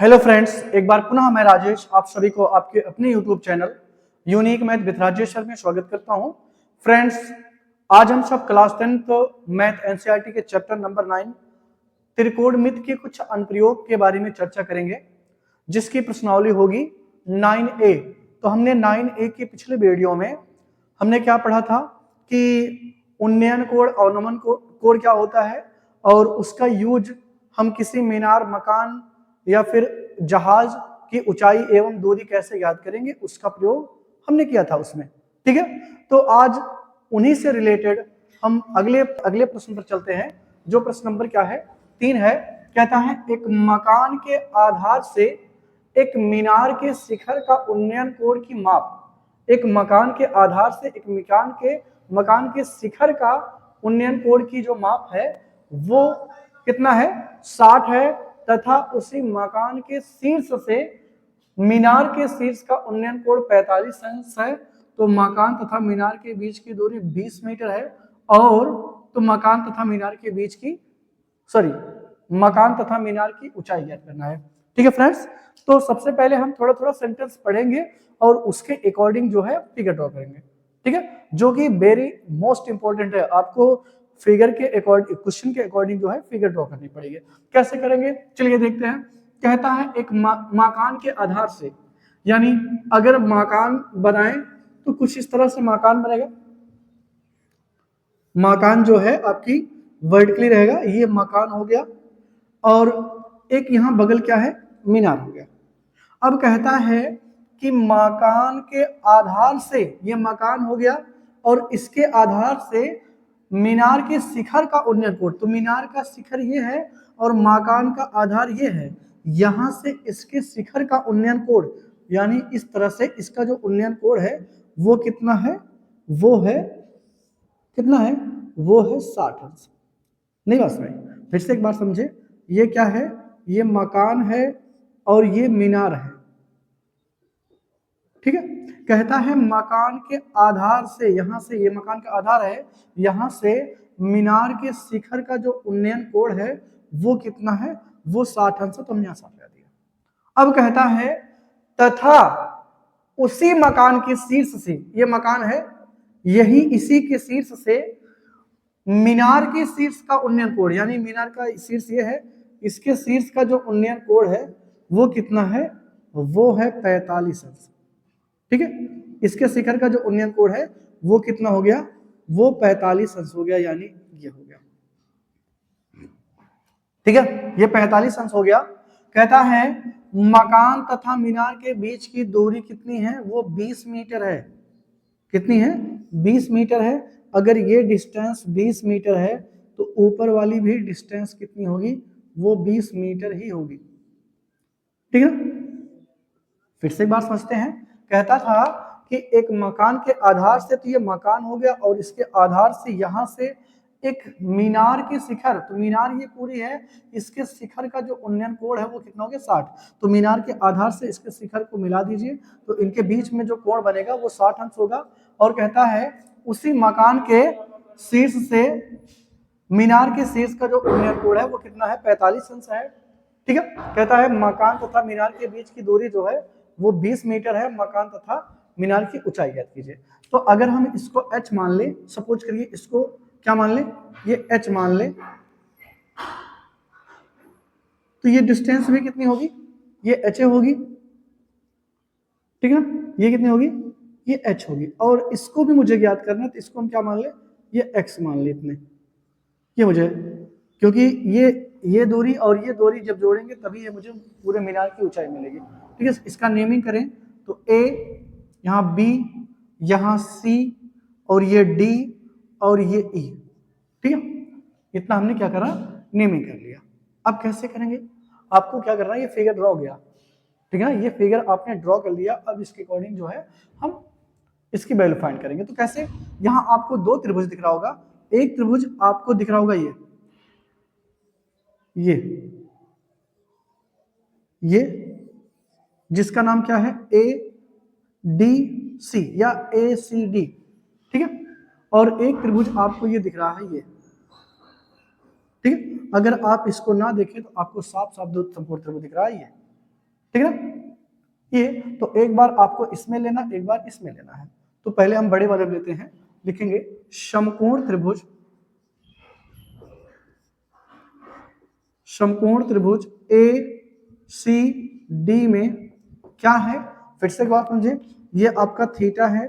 Hello friends, एक बार पुनः मैं राजेश आप सभी को आपके अपने YouTube channel unique math with Rajesh sir में स्वागत करता हूं। फ्रेंड्स, आज हम सब क्लास 10th मैथ एनसीईआरटी के चैप्टर नंबर 9 त्रिकोणमिति के कुछ अनुप्रयोग के बारे में चर्चा करेंगे, जिसकी प्रश्नावली होगी 9A। तो हमने 9A के पिछले वीडियो में हमने क्या पढ़ा था कि उन्नयन कोण अवनमन कोण क्या होता है और उसका यूज हम किसी मीनार, मकान या फिर जहाज की ऊंचाई एवं दूरी कैसे याद करेंगे, उसका प्रयोग हमने किया था उसमें। ठीक है, तो आज उन्हीं से रिलेटेड हम अगले प्रश्न पर चलते हैं, जो प्रश्न नंबर क्या है 3 है। कहता है एक मकान के आधार से एक मीनार के शिखर का उन्नयन कोण की माप। एक मकान के आधार से एक मकान के शिखर का उन्नयन कोण की जो माप है वो कितना है, 60 है, तथा उसी मकान के शीर्ष से मीनार के शीर्ष का उन्नयन कोण 45 अंश है। तो मकान तथा मीनार के बीच की दूरी 20 मीटर है और तो मकान तथा मीनार की ऊंचाई ज्ञात करना है। ठीक है फ्रेंड्स, तो सबसे पहले हम थोड़ा थोड़ा सेंटेंस पढ़ेंगे और उसके अकॉर्डिंग जो है फिगर ड्रॉ करेंगे। ठीक है, जो कि वेरी मोस्ट इंपॉर्टेंट है, आपको फिगर के अकॉर्डिंग, क्वेश्चन के अकॉर्डिंग जो है फिगर ड्रॉ करनी पड़ेगी। कैसे करेंगे चलिए देखते हैं। कहता है एक मकान के आधार से, यानी अगर मकान बनाएं तो कुछ इस तरह से मकान बनेगा। मकान जो है आपकी वर्टिकली रहेगा, ये मकान हो गया और एक यहां बगल क्या है, मीनार हो गया। अब कहता है कि मकान के आधार से, ये मकान हो गया और इसके आधार से मीनार के शिखर का उन्नयन कोण। तो मीनार का शिखर ये है और मकान का आधार ये है, यहां से इसके शिखर का उन्नयन कोण, यानी इस तरह से इसका जो उन्नयन कोण है वो कितना है, वो है कितना है, वो है 60 अंश। नहीं बात समझ, फिर से एक बार समझे। ये क्या है, ये मकान है और ये मीनार है। ठीक है, कहता है मकान के आधार से, यहां से, ये मकान का आधार है, यहां से मीनार के शिखर का जो उन्नयन कोण है वो कितना है, वो 60 अंश। तो हमने यहां 60 लगा दिया। अब कहता है तथा उसी मकान के शीर्ष से, ये मकान है, यही इसी के शीर्ष से मीनार के शीर्ष का उन्नयन कोण, यानी मीनार का शीर्ष ये है, इसके शीर्ष का जो उन्नयन कोण है वो कितना है, वो है 45 अंश। ठीक है, इसके शिखर का जो उन्नयन कोण है वो कितना हो गया, वो 45 अंश हो गया, यानी ये हो गया। ठीक है, ये 45 अंश हो गया। कहता है मकान तथा मीनार के बीच की दूरी कितनी है, वो 20 मीटर है। कितनी है, 20 मीटर है। अगर ये डिस्टेंस 20 मीटर है तो ऊपर वाली भी डिस्टेंस कितनी होगी, वो 20 मीटर ही होगी। ठीक है, फिर से एक बार समझते हैं। कहता था कि एक मकान के आधार से, तो ये मकान हो गया और इसके आधार से यहां से एक मीनार के शिखर, तो मीनार ये पूरी है, इसके शिखर का जो उन्नयन कोण है वो कितना हो गया, 60। तो मीनार के आधार से इसके शिखर को मिला दीजिए तो इनके बीच में जो कोण बनेगा वो 60 अंश होगा। और कहता है उसी मकान के शीर्ष से मीनार के शीर्ष का जो उन्नयन कोण है वो कितना है, 45 अंश है। ठीक है, कहता है मकान तथा मीनार के बीच की दूरी जो है वो 20 मीटर है। मकान तथा मीनार की ऊंचाई ज्ञात कीजिए। तो अगर हम इसको h मान ले, सपोज करिए इसको क्या मान ले, ये h मान ले, तो ये डिस्टेंस भी कितनी होगी, ये h होगी। ठीक है ना, ये कितनी होगी, ये h होगी। और इसको भी मुझे ज्ञात करना है, तो इसको हम क्या मान ले, ये x मान ले इतने। ये मुझे, क्योंकि ये दूरी और ये दूरी जब जोड़ेंगे तभी ये मुझे पूरे मीनार की ऊंचाई मिलेगी। ठीक है, इसका नेमिंग करें तो A, यहाँ B, यहाँ C और ये D और ये E। ठीक है, इतना हमने क्या करा, नेमिंग कर लिया। अब कैसे करेंगे, आपको क्या करना है, ये फिगर ड्रॉ गया। ठीक है ना, ये फिगर आपने ड्रॉ कर लिया। अब इसके अकॉर्डिंग जो है हम इसकी वैल्यू फाइंड करेंगे। तो कैसे, यहाँ आपको दो त्रिभुज दिख रहा होगा। एक त्रिभुज आपको दिख रहा होगा ये जिसका नाम क्या है, ADC या ACD। ठीक है, और एक त्रिभुज आपको ये दिख रहा है, ये। ठीक है, अगर आप इसको ना देखें तो आपको साफ साफ दो संपूर्ण त्रिभुज दिख रहा है, ये। ठीक है ना। ये तो एक बार आपको इसमें लेना, एक बार इसमें लेना है। तो पहले हम बड़े वाले लेते हैं, लिखेंगे समकोण त्रिभुज, समकोण त्रिभुज ए सी डी में क्या है, फिर से एक बार समझिए, ये आपका थीटा है,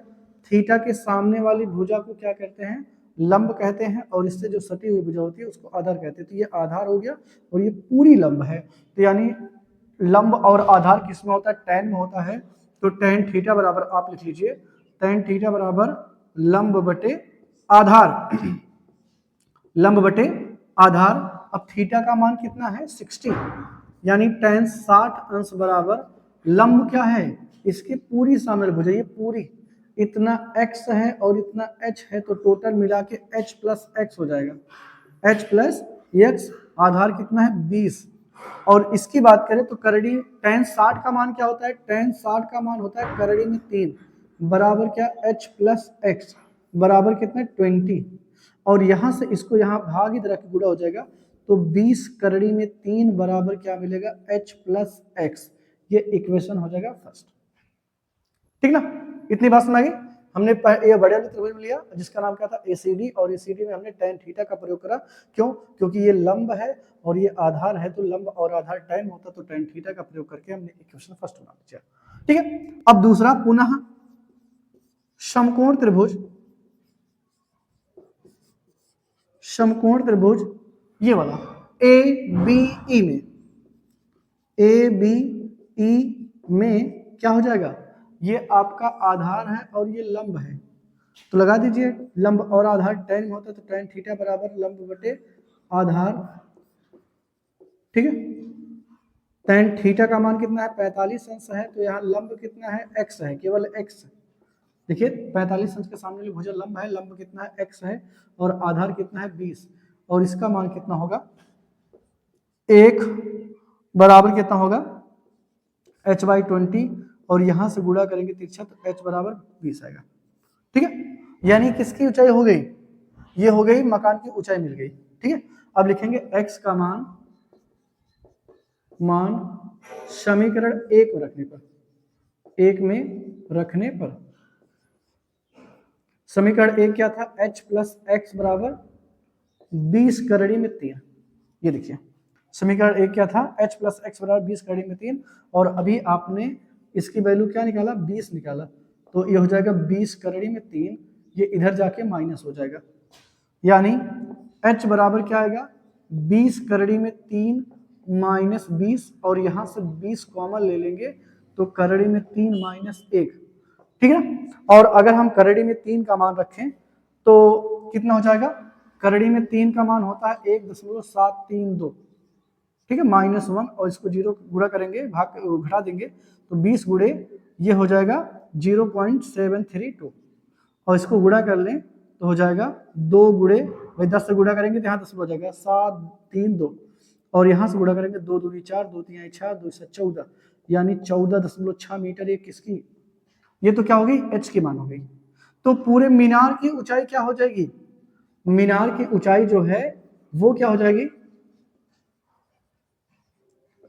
थीटा के सामने वाली भुजा को क्या कहते हैं, लंब कहते हैं, और इससे जो सटी हुई भुजा होती है उसको आधार कहते हैं। तो ये आधार हो गया और ये पूरी लंब है। तो यानी लंब और आधार किस में होता है, tan में होता है। तो tan थीटा बराबर आप लिख लीजिए, tan थीटा बराबर लंब बटे आधार, लंब बटे आधार। अब थीटा का मान कितना है 60, यानी tan 60 अंश बराबर लंब क्या है, इसकी पूरी सामने भुजा, ये पूरी इतना x है और इतना h है, तो टोटल मिला के h प्लस x हो जाएगा, h प्लस x। आधार कितना है 20। और इसकी बात करें तो करड़ी tan 60 का मान क्या होता है, tan 60 का मान होता है करड़ी में 3 बराबर क्या h प्लस x बराबर कितना 20। और यहां से इसको यहाँ भाग इधर के गुणा हो जाएगा, तो 20 करड़ी में 3 बराबर क्या मिलेगा h प्लस x। ये इक्वेशन हो जाएगा फर्स्ट। ठीक ना, इतनी बात सुना गई। हमने ये बड़े वाले त्रिभुज में लिया जिसका नाम क्या था एसीडी, और एसीडी में हमने tan थीटा का प्रयोग करा। क्यों, क्योंकि ये लंब है और ये आधार है, तो लंब और आधार tan होता, तो tan थीटा का प्रयोग करके हमने इक्वेशन फर्स्ट बना दिया। ठीक है, अब दूसरा पुनः समकोण त्रिभुज, समकोण त्रिभुज ये वाला ए बी ई में, ए बी ई में क्या हो जाएगा, ये आपका आधार है और ये लंब है, तो लगा दीजिए लंब और आधार tan में होता है, तो tan थीटा बराबर लंब बटे आधार। ठीक है, tan थीटा का मान कितना है 45 अंश है, तो यहाँ लंब कितना है x है, केवल x। देखिए 45 अंश के सामने भुजा लंब है, लंब कितना है x है और आधार कितना है 20, और इसका मान कितना होगा 1 बराबर कितना होगा h/20, और यहां से गुणा करेंगे तिरछा तो h बराबर 20 आएगा। ठीक है, यानी किसकी ऊंचाई हो गई, ये हो गई मकान की ऊंचाई मिल गई। ठीक है, अब लिखेंगे x का मान समीकरण 1 में रखने पर, 1 में रखने पर समीकरण 1 क्या था, h प्लस x बराबर 20 करड़ी में 3। ये देखिए समीकरण 1 क्या था, h प्लस x बराबर 20 करड़ी में 3, और अभी आपने इसकी वैल्यू क्या निकाला 20 निकाला, तो ये हो जाएगा 20 करड़ी में 3, ये इधर जाके माइनस हो जाएगा, यानी h बराबर क्या आएगा 20 करड़ी में 3 माइनस 20, और यहां से 20 कॉमन ले लेंगे तो करड़ी में 3 माइनस 1। ठीक है ना, और अगर हम करड़ी में 3 का मान रखें तो कितना हो जाएगा, करड़ी में 3 का मान होता है 1.732। ठीक है, -1, और इसको 0 गुणा करेंगे, भाग घटा देंगे, तो 20 गुणे ये हो जाएगा 0.732, और इसको गुणा कर लें तो हो जाएगा 2 गुणे, भाई 10 से गुणा करेंगे तो यहाँ 10 हो जाएगा 7 3 2, और यहाँ से गुणा करेंगे 2 दूनी 4, 2 3 6, 2 से 14, यानी 14.6 मीटर। ये किसकी, ये तो क्या हो गई h की मान हो गई। तो पूरे मीनार की ऊंचाई क्या हो जाएगी, मीनार की ऊंचाई जो है वो क्या हो जाएगी,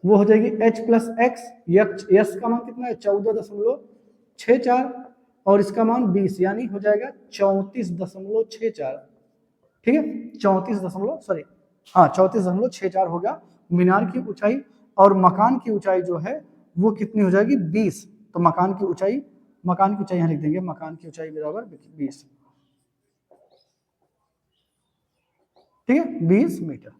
वो हो जाएगी h प्लस x। यस का मान कितना है 14.64, और इसका मान 20, यानी हो जाएगा 34.64। ठीक है, 34.64 होगा मीनार की ऊंचाई, और मकान की ऊंचाई जो है वो कितनी हो जाएगी 20। तो मकान की ऊंचाई यहाँ लिख देंगे, मकान की ऊंचाई बराबर 20। ठीक है, 20 मीटर।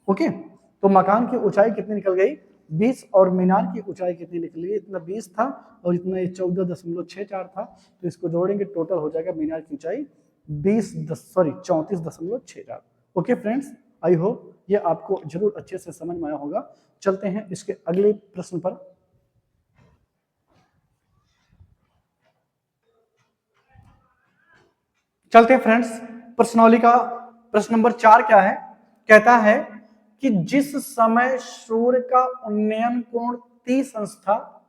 ओके, तो मकान की ऊंचाई कितनी निकल गई 20, और मीनार की ऊंचाई कितनी निकल गई, इतना 20 था और इतना ये 14.64 था, तो इसको जोड़ेंगे टोटल हो जाएगा मीनार की ऊंचाई 34.64। ओके फ्रेंड्स, आई होप ये आपको जरूर अच्छे से समझ में आया होगा। चलते हैं इसके अगले प्रश्न पर। चलते हैं फ्रेंड्स, प्रश्नावली का प्रश्न नंबर 4 क्या है, कहता है कि जिस समय सूर्य का उन्नयन कोण 30 अंश था,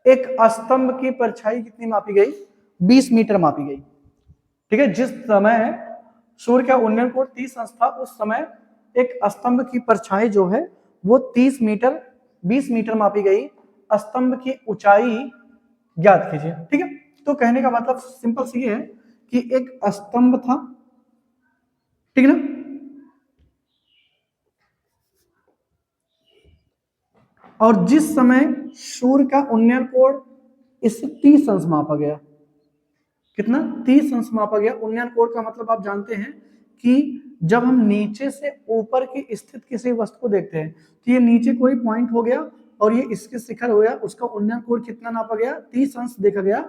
एक स्तंभ की परछाई कितनी मापी गई 20 मीटर मापी गई। ठीक है, जिस समय सूर्य का उन्नयन कोण 30 अंश था, उस समय एक स्तंभ की परछाई जो है वो 20 मीटर मापी गई। स्तंभ की ऊंचाई ज्ञात कीजिए। ठीक है, तो कहने का मतलब सिंपल सी है कि एक स्तंभ था, ठीक है ना, और जिस समय सूर्य का उन्नयन कोण इससे 30 अंश मापा गया। कितना? 30 अंश मापा गया। उन्नयन कोण का मतलब आप जानते हैं कि जब हम नीचे से ऊपर की स्थित किसी वस्तु को देखते हैं तो ये नीचे कोई पॉइंट हो गया और ये इसके शिखर हो गया, उसका उन्नयन कोण कितना नापा गया? 30 अंश देखा गया।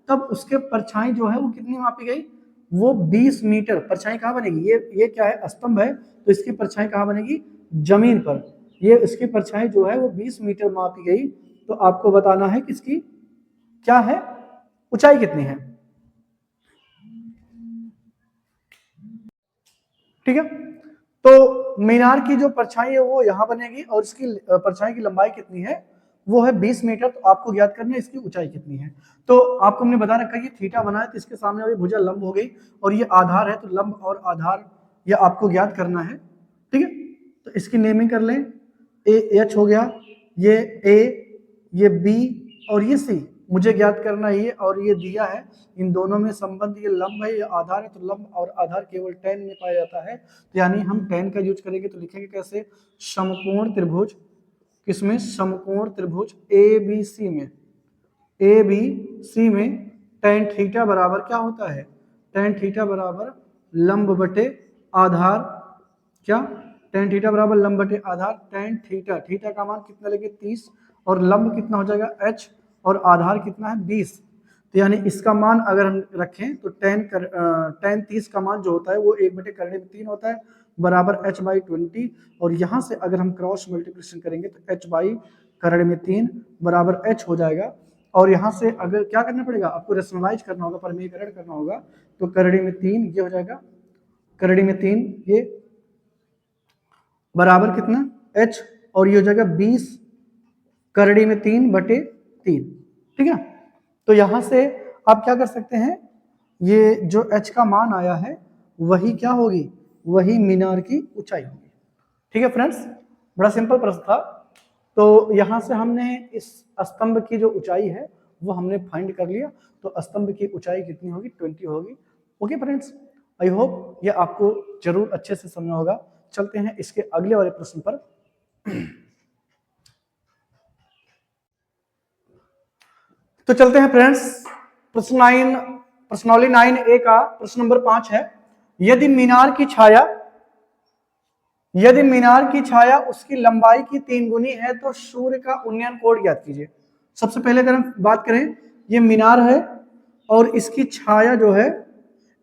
तब उसके परछाई जो है वो कितनी मापी गई? वो 20 मीटर। परछाई कहाँ बनेगी? ये क्या है? स्तंभ है, तो इसकी परछाई कहाँ बनेगी? जमीन पर। ये इसकी परछाई जो है वो 20 मीटर मापी गई। तो आपको बताना है कि इसकी क्या है, ऊंचाई कितनी है। ठीक है, तो मीनार की जो परछाई है वो यहां बनेगी और इसकी परछाई की लंबाई कितनी है? वो है 20 मीटर। तो आपको ज्ञात करना है इसकी ऊंचाई कितनी है। तो आपको हमने बता रखा है कि थीटा बना है तो इसके सामने वाली भुजा लंब हो गई और ये आधार है, तो लंब और आधार ये आपको ज्ञात करना है। ठीक है, तो इसकी नेमिंग कर लें। ए एच हो गया, ये ए, ये बी और ये सी मुझे ज्ञात करना है ये, और ये दिया है। इन दोनों में संबंध, ये लंब है ये आधार है, तो लंब और आधार केवल tan में पाया जाता है। तो यानी हम tan का यूज करेंगे तो लिखेंगे कैसे? समकोण त्रिभुज, किसमें? समकोण त्रिभुज ए बी सी में, ए बी सी में tan थीटा बराबर क्या होता है? tan थीटा बराबर लंब बटे आधार। क्या? tan थीटा बराबर लंब बटे आधार। tan थीटा, थीटा का मान कितना लेंगे? 30, और लंब कितना हो जाएगा? h, और आधार कितना है? 20। तो यानी इसका मान अगर हम रखें तो tan 30 का मान जो होता है वो 1/3 होता है, बराबर h/20। और यहाँ से अगर हम क्रॉस मल्टीप्लिकेशन करेंगे तो h/3 बराबर h हो जाएगा। और यहाँ से अगर क्या करना पड़ेगा आपको? रेशनलाइज करना होगा, परमीकरण करना होगा। तो करड़ी में 3 ये हो जाएगा, करड़ी में 3 ये बराबर कितना? h, और ये हो जाएगा 20 करड़ी में 3/3। ठीक है, तो यहां से आप क्या कर सकते हैं? ये जो h का मान आया है वही क्या होगी? वही मीनार की ऊंचाई होगी। ठीक है फ्रेंड्स, बड़ा सिंपल प्रश्न था। तो यहां से हमने इस स्तंभ की जो ऊंचाई है वो हमने फाइंड कर लिया। तो स्तंभ की ऊंचाई कितनी होगी? 20 होगी। ओके फ्रेंड्स, आई होप ये आपको जरूर अच्छे से समझना होगा। चलते हैं इसके अगले वाले प्रश्न पर। तो चलते हैं फ्रेंड्स, प्रश्नावली 9A का प्रश्न नंबर 5 है। यदि मीनार की छाया उसकी लंबाई की 3 गुनी है तो सूर्य का उन्नयन कोण ज्ञात कीजिए। सबसे पहले अगर हम बात करें, ये मीनार है और इसकी छाया जो है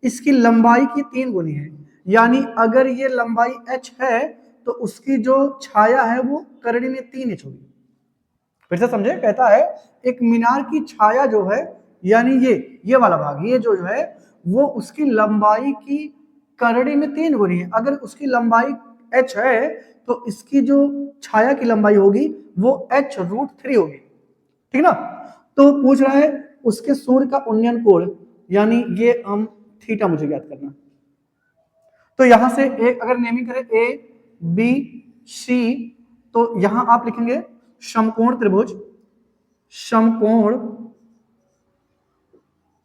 इसकी लंबाई की 3 गुनी है। यानी अगर ये लंबाई h है तो उसकी जो छाया है वो करड़ी में 3h होगी। फिर से समझे, कहता है एक मीनार की छाया जो है, यानी ये वाला भाग, ये जो है वो उसकी लंबाई की करड़ी में 3 गुनी है। अगर उसकी लंबाई h है तो इसकी जो छाया की लंबाई होगी वो h√3 होगी। ठीक ना? तो पूछ रहा है उसके सूर्य का उन्नयन कोण, यानी ये हम थीटा मुझे ज्ञात करना। तो यहां से एक अगर नेमिंग करें ए बी सी, तो यहां आप लिखेंगे समकोण त्रिभुज, समकोण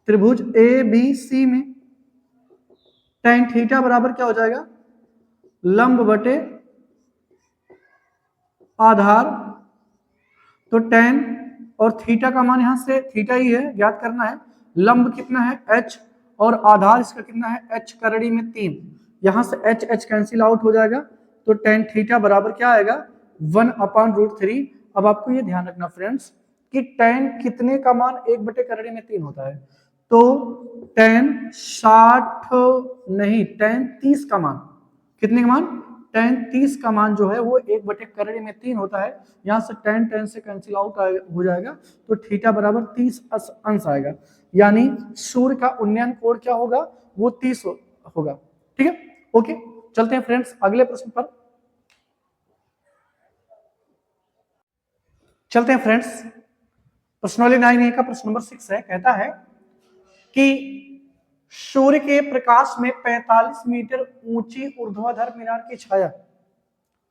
त्रिभुज ए बी सी में tan थीटा बराबर क्या हो जाएगा? लंब बटे आधार। तो tan और थीटा का मान यहां से थीटा ही है, ज्ञात करना है। लंब कितना है? h, और आधार इसका कितना है? h करड़ी में 3। यहां से h कैंसिल आउट हो जाएगा। तो tan थीटा बराबर क्या आएगा? 1/√3। अब आपको ये ध्यान रखना फ्रेंड्स कि tan कितने का मान 1/3 होता है? तो tan 60 नहीं, tan 30 का मान, कितने का मान? tan 30 का मान जो है वो 1/3 होता है। यहां से tan से कैंसिल आउट हो जाएगा। तो थीटा बराबर 30 अंश आएगा। यानी सूर्य का उन्नयन कोण क्या होगा? वो 30 होगा। ठीक है, ओके, चलते हैं फ्रेंड्स अगले प्रश्न पर। चलते हैं फ्रेंड्स, प्रश्नावली 9A का प्रश्न नंबर 6 है। कहता है कि सूर्य के प्रकाश में 45 मीटर ऊंची ऊर्ध्वाधर मीनार की छाया,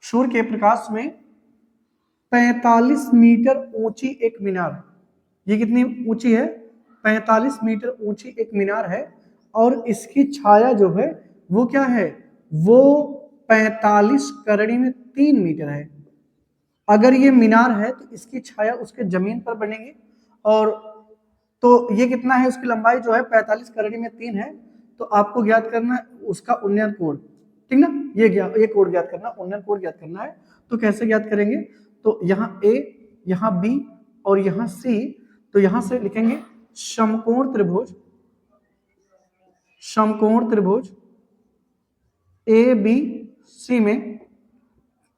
सूर्य के प्रकाश में 45 मीटर ऊंची एक मीनार। ये कितनी ऊंची है? 45 मीटर ऊंची एक मीनार है और इसकी छाया जो है वो क्या है? वो 45 करड़ी में 3 मीटर है। अगर ये मीनार है तो इसकी छाया उसके जमीन पर बनेगी, और तो ये कितना है? उसकी लंबाई जो है 45 करड़ी में 3 है। तो आपको ज्ञात करना है उसका उन्नयन कोण, ठीक ना? ये कोण ज्ञात करना, उन्नयन कोण ज्ञात करना है। तो कैसे ज्ञात करेंगे? तो यहाँ ए, यहाँ बी और यहाँ सी, तो यहां से लिखेंगे समकोण त्रिभुज, समकोण त्रिभुज ए बी सी में।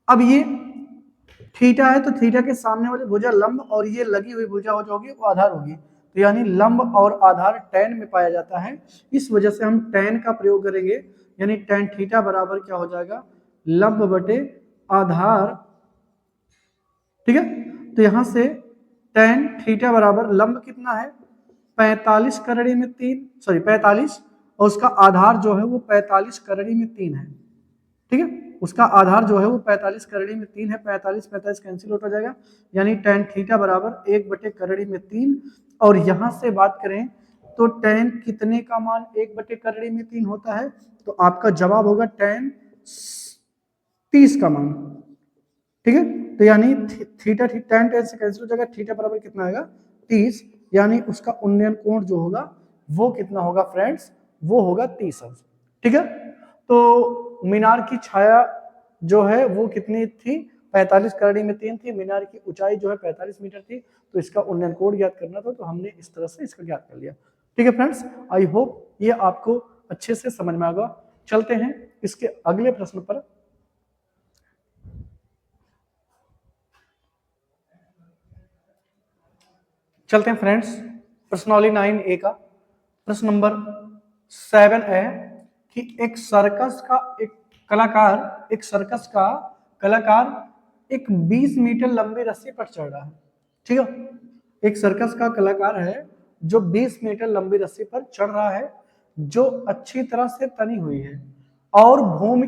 अब ये थीटा है तो थीटा के सामने वाली भुजा लंब और ये लगी हुई भुजा हो जाएगी वो आधार होगी। तो यानी लंब और आधार tan में पाया जाता है, इस वजह से हम tan का प्रयोग करेंगे। यानी tan थीटा बराबर क्या हो जाएगा? लंब बटे आधार, ठीक है। तो यहां से tan थीटा बराबर लंब कितना है? 45 करड़ी में 3, सॉरी 45, और उसका आधार जो है वो 45 करड़ी में 3 है, ठीक है। उसका आधार जो है वो 45 करड़ी में 3 है। 45 45 कैंसिल हो जाएगा, यानी tan थीटा बराबर 1 बटे करड़ी में 3। और यहां से बात करें तो tan कितने का मान 1 बटे करड़ी में 3 होता है? तो आपका जवाब होगा tan 30 का मान, ठीक है। तो यानी थीटा tan से कैंसिल हो जाएगा, थीटा बराबर कितना आएगा? 30। यानी उसका उन्नयन कोण जो होगा वो कितना होगा फ्रेंड्स? वो होगा 30 अंश, ठीक है। तो मीनार की छाया जो है वो कितनी थी? 45 करड़ी में 3 थी। मीनार की ऊंचाई जो है 45 मीटर थी। तो इसका उन्नयन कोण ज्ञात करना था, तो हमने इस तरह से इसका ज्ञात कर लिया, ठीक है फ्रेंड्स। आई होप ये आपको अच्छे से समझ में आएगा। चलते हैं इसके अगले प्रश्न पर। चलते हैं फ्रेंड्स प्रश्नावली 9A का प्रश्न नंबर 7 है कि एक सर्कस का कलाकार एक 20 मीटर लंबी रस्सी पर चढ़ रहा है, ठीक है। एक सर्कस का कलाकार है जो 20 मीटर लंबी रस्सी पर चढ़ रहा है, जो अच्छी तरह से तनी हुई है और भूमि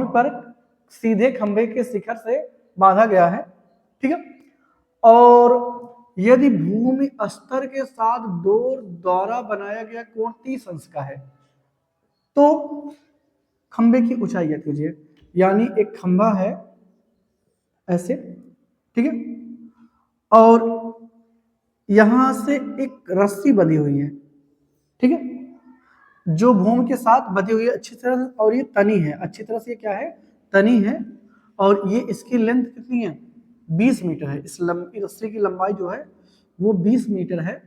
पर सीधे खंभे के शिखर से बांधा गया है, ठीक है। और यदि भूमि स्तर के साथ डोर द्वारा बनाया गया कोण 30 अंश का है तो खंभे की ऊंचाई ज्ञात कीजिए। यानी एक खंभा है ऐसे, ठीक है, और यहां से एक रस्सी बंधी हुई है, ठीक है, जो भूमि के साथ बंधी हुई है अच्छी तरह से, और ये तनी है अच्छी तरह से। ये क्या है? तनी है। और ये इसकी लेंथ कितनी है? 20 मीटर है। इस लंबी रस्सी की लंबाई जो है वो 20 मीटर है,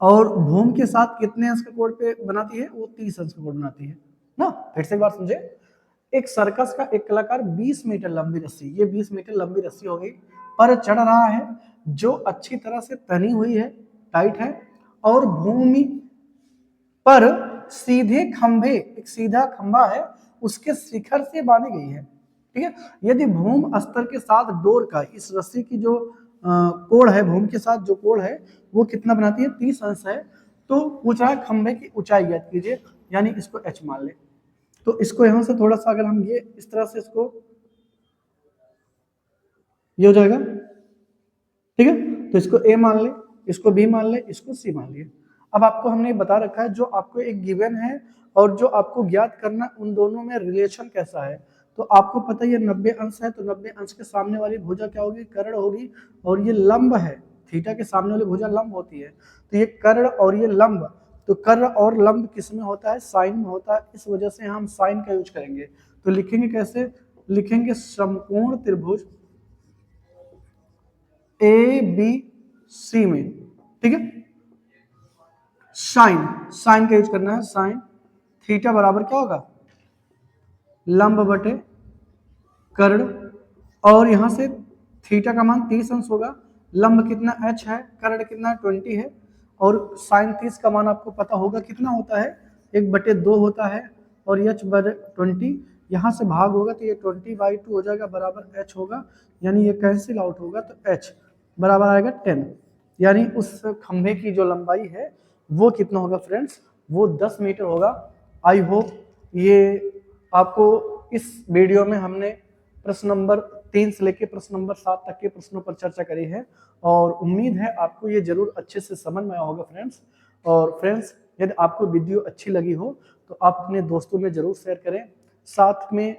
और भूमि के साथ कितने अंश का कोण पे बनाती है? वो 30 अंश का कोण बनाती है ना। फिर से एक बार समझे, एक सर्कस का एक कलाकार 20 मीटर लंबी रस्सी, ये 20 मीटर लंबी रस्सी हो गई, पर चढ़ रहा है, जो अच्छी तरह से तनी हुई है, टाइट है, और भूमि पर सीधे खंभे, एक सीधा खंभा है, उसके शिखर से बांधी गई है, ठीक है। यदि भूमि स्तर के साथ डोर का, इस रस्सी की जो कोण है, भूमि के साथ जो कोण है वो कितना बनाती है? 30 अंश है। तो पूछ रहा है खंभे की ऊंचाई ज्ञात कीजिए, यानी इसको h मान ले। तो इसको यहां से थोड़ा सा अगर हम ये इस तरह से इसको, ये हो जाएगा, ठीक है। तो इसको a मान ले, इसको b मान ले, इसको c मान लिए। अब आपको हमने बता रखा है जो आपको एक गिवन है और जो आपको ज्ञात करना, उन दोनों में रिलेशन कैसा है। तो आपको पता है ये 90 अंश है, तो 90 अंश के सामने वाली भुजा क्या होगी? कर्ण होगी। और ये लंब है, थीटा के सामने वाली भुजा लंब होती है, तो ये कर्ण और ये लंब। तो कर्ण और लंब किस में होता है? साइन में होता है। इस वजह से हम साइन का यूज करेंगे। तो लिखेंगे कैसे? लिखेंगे समकोण त्रिभुज ए बी सी में, ठीक है। साइन का यूज करना है। साइन थीटा बराबर क्या होगा? लंब बटे कर्ण, और यहां से थीटा का मान 30 अंश होगा। लंब कितना h है, कर्ण कितना 20 है, और साइन 30 का मान आपको पता होगा कितना होता है? 1/2 होता है, और h बटे 20 यहाँ से भाग होगा तो ये 20/2 हो जाएगा, बराबर h होगा। यानी ये कैंसिल आउट होगा, तो h बराबर आएगा 10। यानी उस खंभे की जो लंबाई है वो कितना होगा फ्रेंड्स? वो 10 मीटर होगा। आई होप ये आपको इस वीडियो में हमने प्रश्न नंबर 3 से लेकर प्रश्न नंबर 7 तक के प्रश्नों पर चर्चा करी है और उम्मीद है आपको ये जरूर अच्छे से समझ में आया होगा फ्रेंड्स। और फ्रेंड्स, यदि आपको वीडियो अच्छी लगी हो तो आप अपने दोस्तों में जरूर शेयर करें। साथ में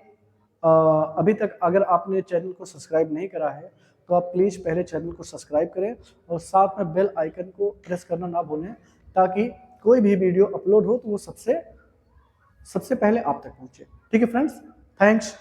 अभी तक अगर आपने चैनल को सब्सक्राइब नहीं करा है तो आप प्लीज़ पहले चैनल को सब्सक्राइब करें और साथ में बेल आइकन को प्रेस करना ना भूलें, ताकि कोई भी वीडियो अपलोड हो तो वो सबसे पहले आप तक पहुंचे। ठीक है फ्रेंड्स, थैंक्स।